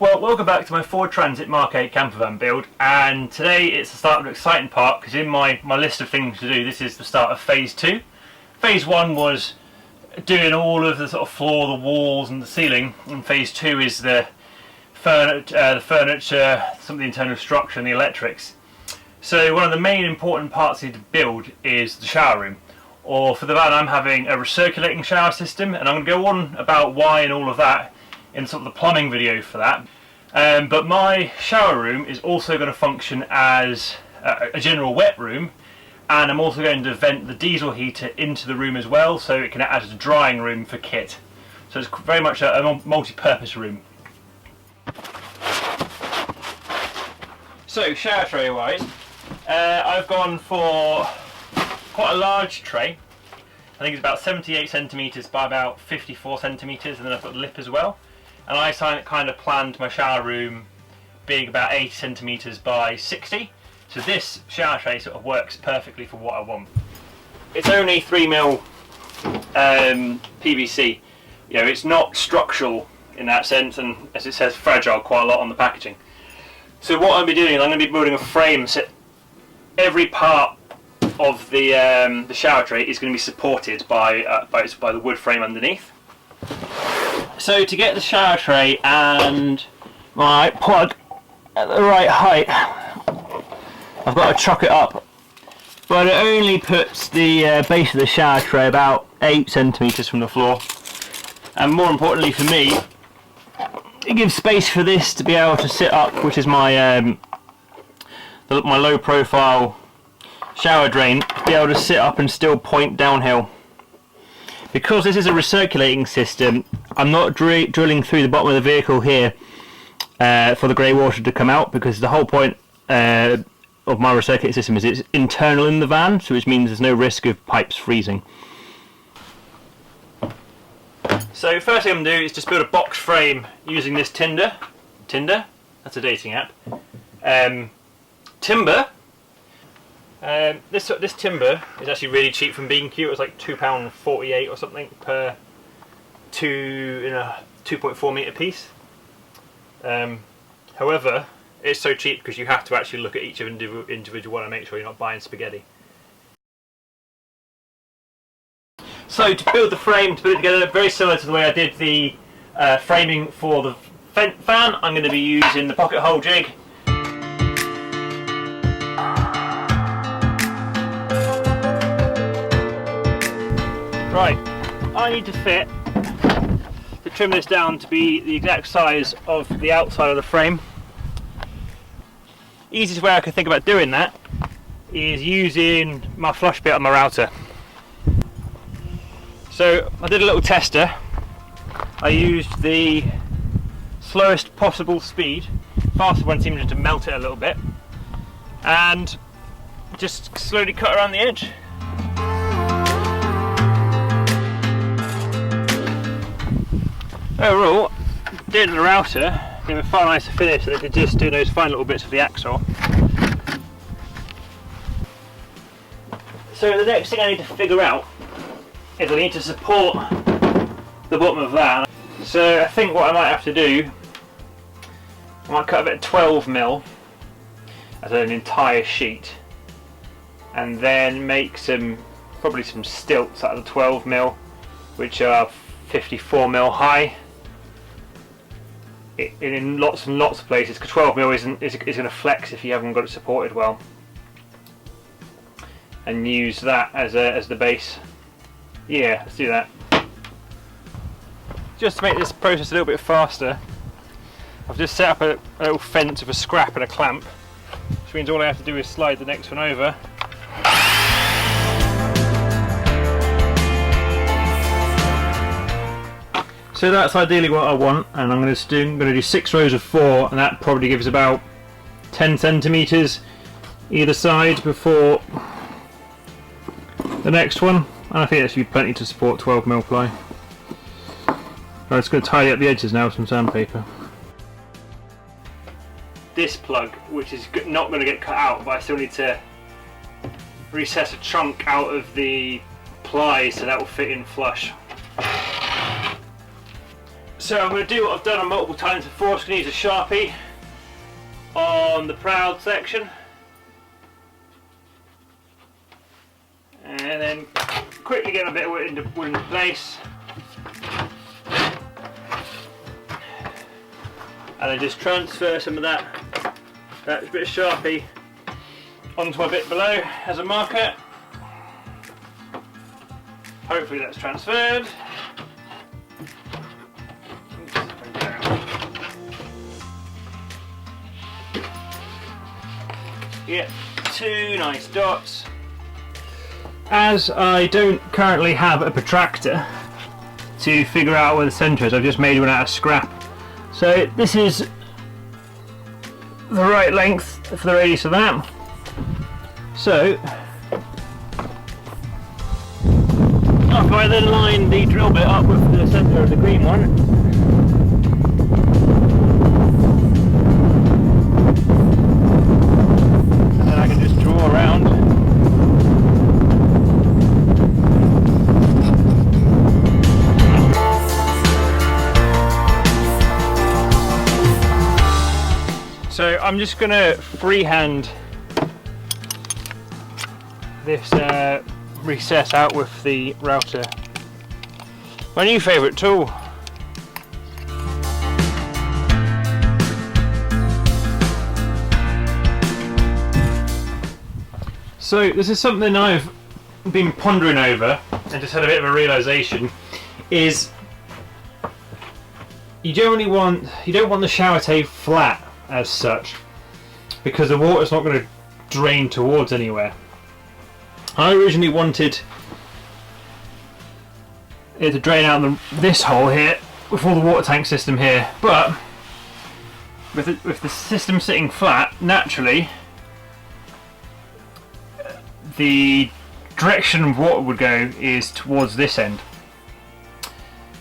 Well, welcome back to my Ford Transit Mk8 Campervan build, and today it's the start of an exciting part because in my list of things to do, this is the start of phase 2. Phase 1 was doing all of the sort of floor, the walls and the ceiling, and phase 2 is the furniture, some of the internal structure and the electrics. So one of the main important parts you need to build is the shower room. Or for the van, I'm having a recirculating shower system, and I'm going to go on about why and all of that in sort of the plumbing video for that. But my shower room is also going to function as a general wet room, and I'm also going to vent the diesel heater into the room as well, so it can act as a drying room for kit. So it's very much a multi-purpose room. So shower tray wise, I've gone for quite a large tray. I think it's about 78 centimetres by about 54 centimetres, and then I've got the lip as well. And I kind of planned my shower room being about 80 centimetres by 60. So this shower tray sort of works perfectly for what I want. It's only 3mm PVC. You know, it's not structural in that sense, and as it says, fragile quite a lot on the packaging. So what I'll be doing is I'm going to be building a frame so every part of the shower tray is going to be supported by the wood frame underneath. So to get the shower tray and my plug at the right height, I've got to chuck it up. But it only puts the base of the shower tray about 8 centimetres from the floor. And more importantly for me, it gives space for this to be able to sit up, which is my my low profile shower drain, to be able to sit up and still point downhill. Because this is a recirculating system, I'm not drilling through the bottom of the vehicle here for the grey water to come out, because the whole point of my recirculating system is it's internal in the van, so which means there's no risk of pipes freezing. So first thing I'm going to do is just build a box frame using this Tinder? That's a dating app. Timber. This timber is actually really cheap from B&Q. It was like £2.48 or something per 2.4 metre piece. However, it's so cheap because you have to actually look at each individual one and make sure you're not buying spaghetti. So to build the frame, to put it together, very similar to the way I did the framing for the fan, I'm going to be using the pocket hole jig. Right, I need to trim this down to be the exact size of the outside of the frame. Easiest way I can think about doing that is using my flush bit on my router. So I did a little tester. I used the slowest possible speed, faster one seemed to melt it a little bit, and just slowly cut around the edge. Overall, doing the router gave it far nicer finish than it did just doing those fine little bits of the axle. So the next thing I need to figure out is I need to support the bottom of that. So I think what I might have to do, I might cut a bit of 12mm as an entire sheet, and then make probably some stilts out of the 12mm, which are 54mm high. In lots and lots of places, because 12mm is going to flex if you haven't got it supported well, and use that as the base. Yeah, let's do that. Just to make this process a little bit faster, I've just set up a little fence with a scrap and a clamp, which means all I have to do is slide the next one over. So that's ideally what I want, and I'm going to do 6 rows of 4, and that probably gives about 10 centimetres either side before the next one, and I think that should be plenty to support 12mm ply. I'm just going to tidy up the edges now with some sandpaper. This plug, which is not going to get cut out, but I still need to recess a chunk out of the ply so that will fit in flush. So I'm going to do what I've done on multiple times before. I'm just going to use a Sharpie on the proud section. And then quickly get a bit of wood into place. And then just transfer some of that bit of Sharpie onto my bit below as a marker. Hopefully that's transferred. Yeah, 2 nice dots. As I don't currently have a protractor to figure out where the centre is, I've just made one out of scrap. So this is the right length for the radius of that. So if I then line the drill bit up with the centre of the green one, so I'm just going to freehand this recess out with the router. My new favourite tool. So this is something I've been pondering over and just had a bit of a realisation, is you don't want the shower tank flat as such, because the water's not going to drain towards anywhere. I originally wanted it to drain out this hole here with all the water tank system here, but with the system sitting flat, naturally the direction of water would go is towards this end.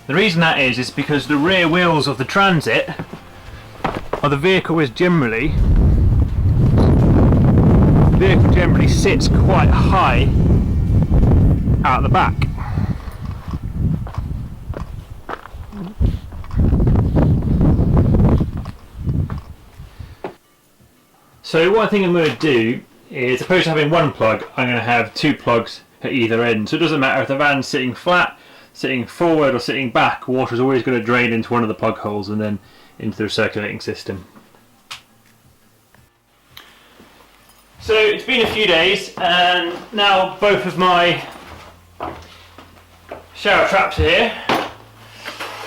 The reason that is because the rear wheels of the Transit, or the vehicle generally sits quite high out the back. So what I think I'm going to do is, opposed to having one plug, I'm going to have 2 plugs at either end. So it doesn't matter if the van's sitting flat, sitting forward or sitting back, water is always going to drain into one of the plug holes and then into the recirculating system. So it's been a few days and now both of my shower traps are here,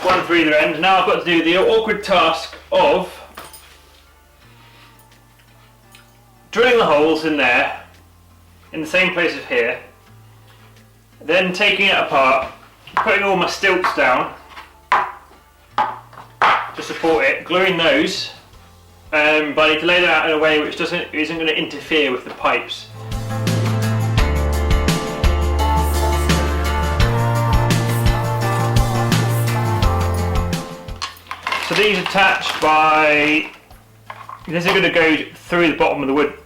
one for either end. Now I've got to do the awkward task of drilling the holes in there, in the same place as here, then taking it apart, putting all my stilts down to support it, gluing those, but I need to lay them out in a way which isn't going to interfere with the pipes. So these attached by, this is going to go through the bottom of the wood,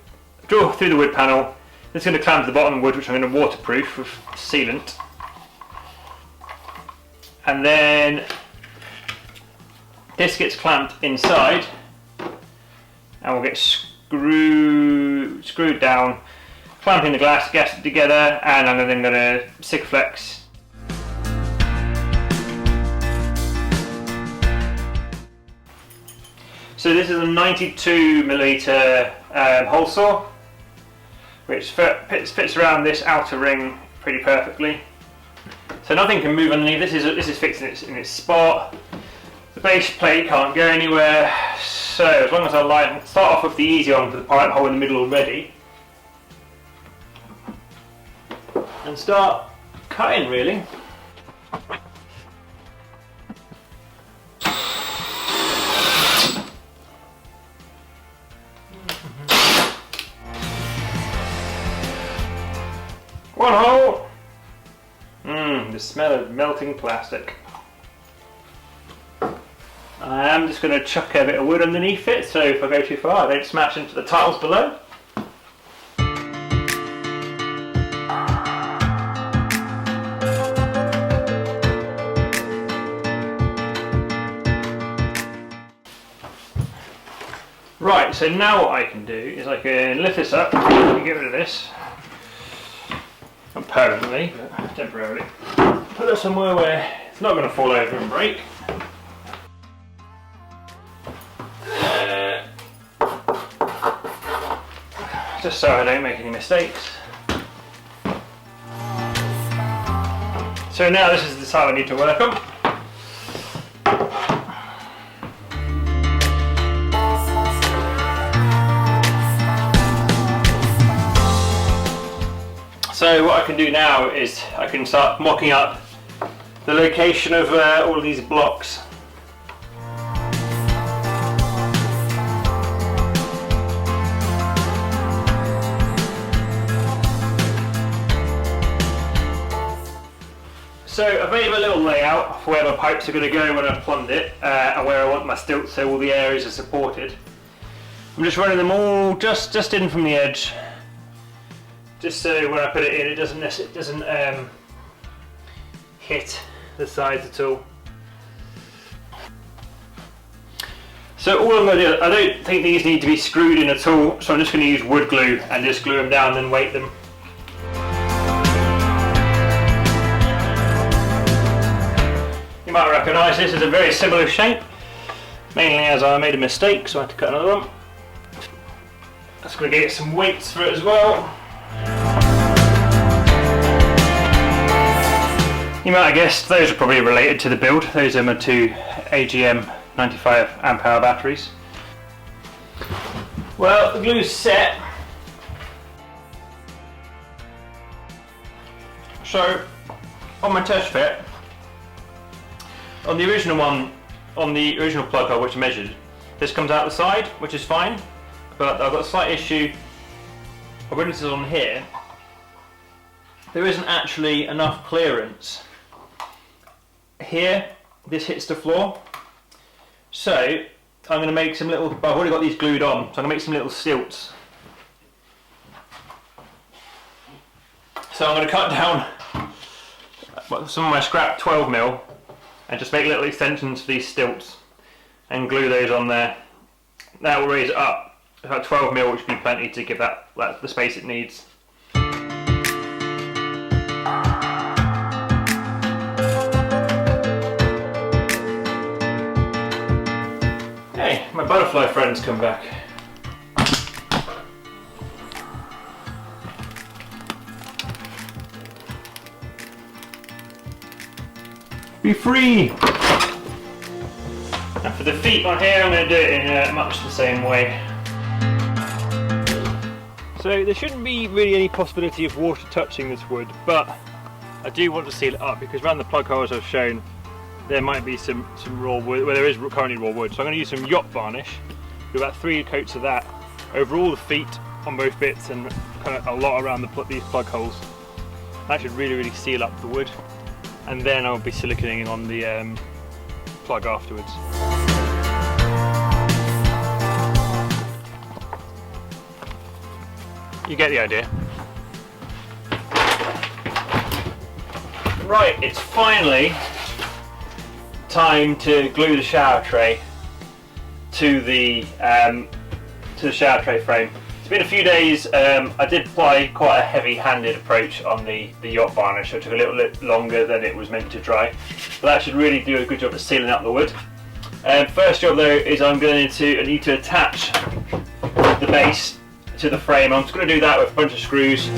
draw through the wood panel. This is going to clamp to the bottom of the wood, which I'm going to waterproof with sealant. And then this gets clamped inside and will get screwed down, clamping the glass together, and I'm then going to Sikaflex. So this is a 92mm hole saw, which fits around this outer ring pretty perfectly. So nothing can move underneath. This is fixed in its spot. The base plate can't go anywhere. So as long as I start off with the easy one for the pipe hole in the middle already, and start cutting really. One hole. The smell of melting plastic. I am just going to chuck a bit of wood underneath it, so if I go too far I don't smash into the tiles below. Right, so now what I can do is I can lift this up and get rid of this. Not permanently, but temporarily. Put it somewhere where it's not going to fall over and break. Just so I don't make any mistakes. So now this is the side I need to work on. So what I can do now is I can start mocking up the location of all of these blocks. So I've made a little layout for where my pipes are going to go when I've plumbed it, and where I want my stilts so all the areas are supported. I'm just running them all just in from the edge, just so when I put it in, it doesn't hit the sides at all. So all I'm going to do, I don't think these need to be screwed in at all, so I'm just going to use wood glue and just glue them down and weight them. You might recognise this as a very similar shape, mainly as I made a mistake, so I had to cut another one. That's going to get some weights for it as well. You might have guessed those are probably related to the build. Those are my two AGM 95 amp hour batteries. Well, the glue's set. So, on my test fit, on the original one, on the original plug hole which I measured, this comes out the side, which is fine, but I've got a slight issue. When this is on here, there isn't actually enough clearance. Here, this hits the floor, so I'm going to make some little, I've already got these glued on, so I'm going to make some little stilts. So I'm going to cut down some of my scrap 12mm and just make little extensions for these stilts and glue those on there. That will raise it up about 12mm, which will be plenty to give that the space it needs. Hey, my butterfly friends come back. Be free! And for the feet on here, I'm going to do it in much the same way. So there shouldn't be really any possibility of water touching this wood, but I do want to seal it up because around the plug holes I've shown there might be some raw wood, well there is currently raw wood, so I'm going to use some yacht varnish, do about 3 coats of that over all the feet on both bits and kind of a lot around these plug holes. That should really seal up the wood, and then I'll be siliconing on the plug afterwards. You get the idea. Right, it's finally time to glue the shower tray to the shower tray frame. It's been a few days. I did apply quite a heavy-handed approach on the yacht varnish, so it took a little bit longer than it was meant to dry. But that should really do a good job of sealing up the wood. First job though is I need to attach the base to the frame. I'm just going to do that with a bunch of screws.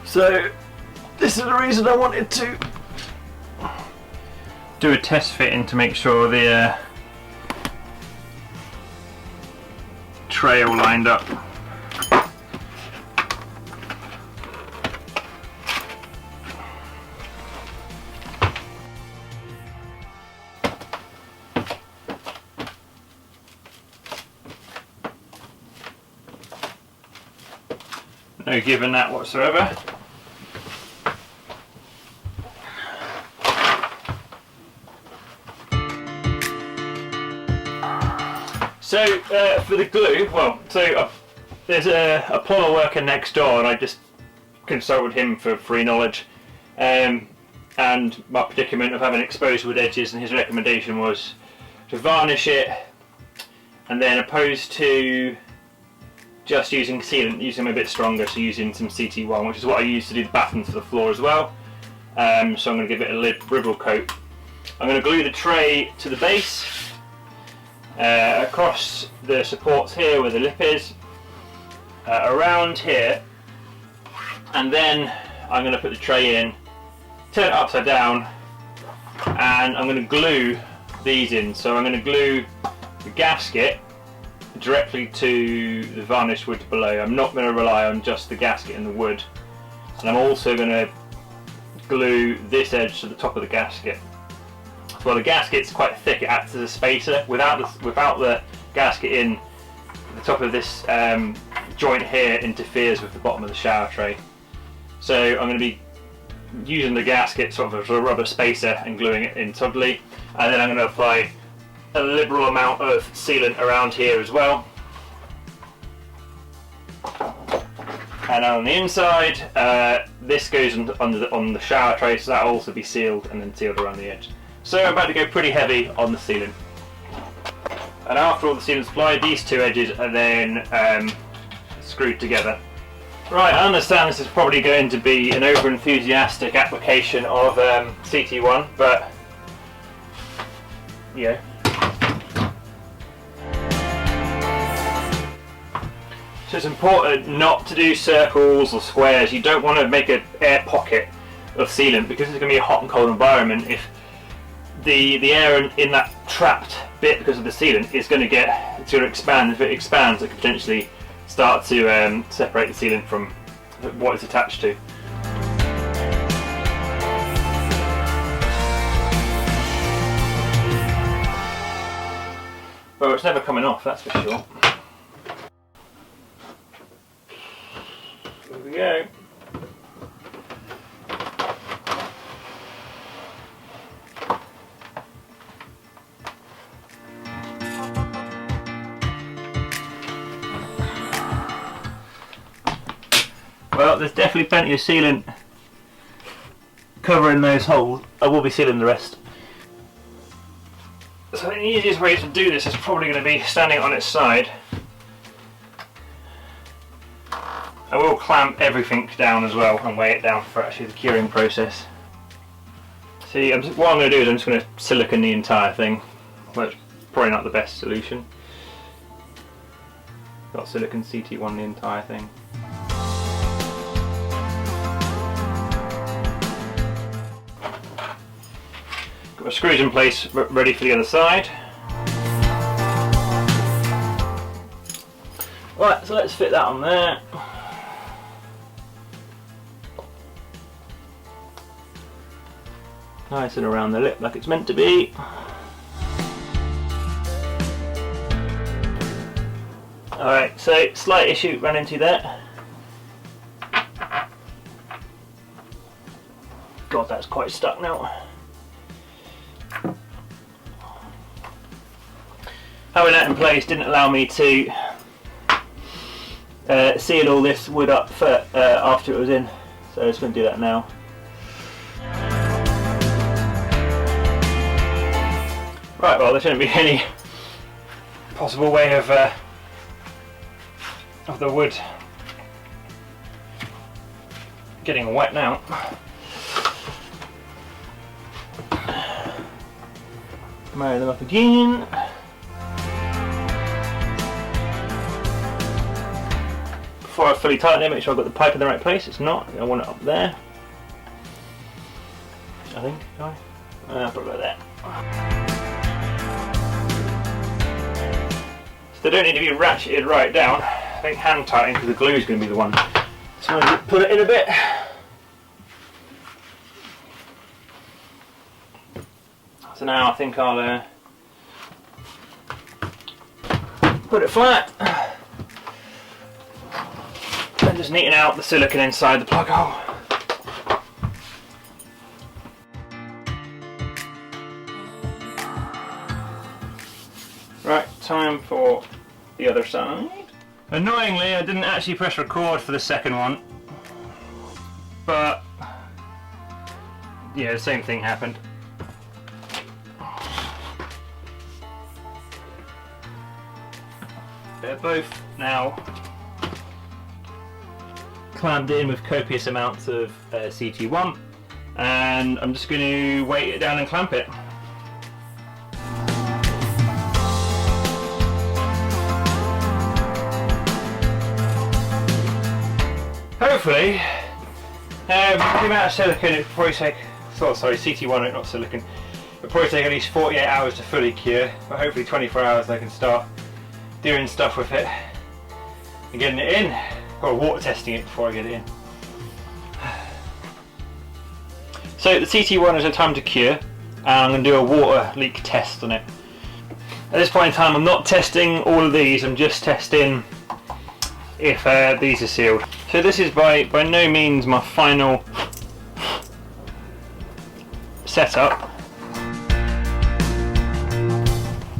So this is the reason I wanted to do a test fitting to make sure the tray all lined up. No give in that whatsoever. for the glue, well, there's a plumber worker next door, and I just consulted him for free knowledge, and my predicament of having exposed wood edges, and his recommendation was to varnish it, and then opposed to just using sealant, using them a bit stronger, so using some CT1, which is what I use to do the battens for the floor as well. So I'm going to give it a liberal coat. I'm going to glue the tray to the base, across the supports here where the lip is, around here, and then I'm going to put the tray in, turn it upside down, and I'm going to glue these in. So I'm going to glue the gasket directly to the varnished wood below. I'm not going to rely on just the gasket and the wood, and I'm also going to glue this edge to the top of the gasket. Well, the gasket's quite thick, it acts as a spacer. Without the gasket in, the top of this joint here interferes with the bottom of the shower tray. So I'm going to be using the gasket sort of as a rubber spacer and gluing it in solidly, and then I'm going to apply a liberal amount of sealant around here as well. And on the inside, this goes on the shower tray, so that will also be sealed and then sealed around the edge. So I'm about to go pretty heavy on the sealant. And after all the sealant's applied, these two edges are then screwed together. Right, I understand this is probably going to be an over-enthusiastic application of CT1, but yeah. So it's important not to do circles or squares. You don't want to make an air pocket of sealant, because it's going to be a hot and cold environment. If the air in that trapped bit because of the sealant is going to expand. If it expands, it could potentially start to separate the sealant from what it's attached to. Well, it's never coming off, that's for sure. Here we go. Well, there's definitely plenty of sealant covering those holes. I will be sealing the rest. So the easiest way to do this is probably going to be standing on its side. I will clamp everything down as well and weigh it down for actually the curing process. See, what I'm going to do is I'm just going to silicone the entire thing. Well, it's probably not the best solution. Got silicone CT1 the entire thing. Got my screws in place, ready for the other side. Right, so let's fit that on there. Nice and around the lip like it's meant to be. Alright, so slight issue ran into there. God, that's quite stuck now. Having that in place didn't allow me to seal all this wood up for, after it was in, so I'm just going to do that now. Right, well, there shouldn't be any possible way of the wood getting wet now. Marry them up again. Before I fully tighten it, make sure I've got the pipe in the right place. It's not. I want it up there. I think. Probably like that. So they don't need to be ratcheted right down. I think hand tightening, because the glue is going to be the one. So I'm going to put it in a bit. So now I think I'll put it flat and just neaten out the silicone inside the plug hole. Right, time for the other side. Annoyingly, I didn't actually press record for the second one, but yeah, the same thing happened. They're both now clamped in with copious amounts of CT1, and I'm just going to weight it down and clamp it. Hopefully, the amount of silicone it probably take, CT1, not silicone, it'll probably take at least 48 hours to fully cure, but hopefully 24 hours I can start doing stuff with it and getting it in, or water testing it before I get it in. So the CT1 is a time to cure, and I'm going to do a water leak test on it. At this point in time I'm not testing all of these, I'm just testing if these are sealed. So this is by no means my final setup.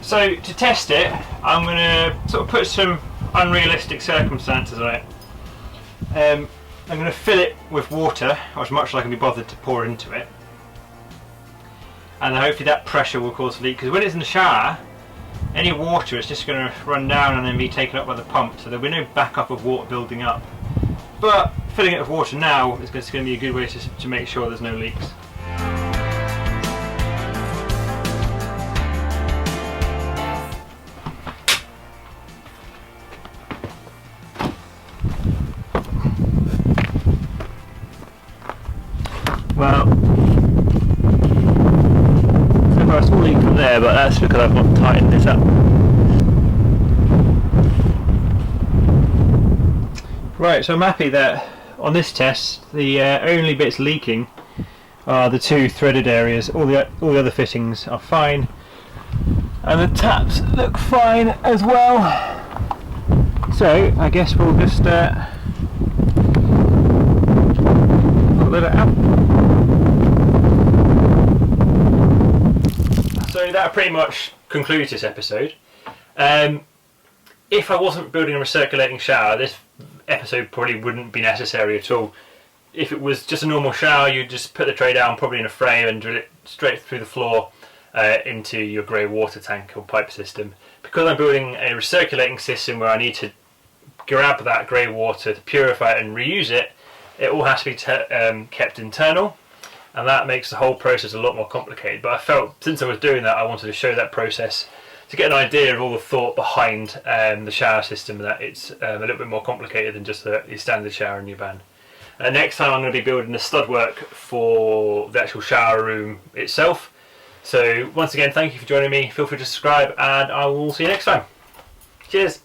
So to test it, I'm going to sort of put some unrealistic circumstances on it. I'm going to fill it with water, or as much as I can be bothered to pour into it, and hopefully that pressure will cause a leak, because when it's in the shower, any water is just going to run down and then be taken up by the pump, so there'll be no backup of water building up. But filling it with water now is going to be a good way to make sure there's no leaks. Well, so far a small leak from there, but that's because I've not tightened this up. Right, so I'm happy that on this test the only bits leaking are the two threaded areas. All the other fittings are fine, and the taps look fine as well. So I guess we'll just pull it out. So that pretty much concludes this episode. If I wasn't building a recirculating shower, this episode probably wouldn't be necessary at all. If it was just a normal shower, you'd just put the tray down, probably in a frame, and drill it straight through the floor into your grey water tank or pipe system. Because I'm building a recirculating system where I need to grab that grey water to purify it and reuse it, it all has to be kept internal, and that makes the whole process a lot more complicated. But I felt, since I was doing that, I wanted to show that process to get an idea of all the thought behind the shower system, that it's a little bit more complicated than just your standard shower in your van. Next time I'm going to be building the stud work for the actual shower room itself. So once again, thank you for joining me. Feel free to subscribe, and I will see you next time. Cheers!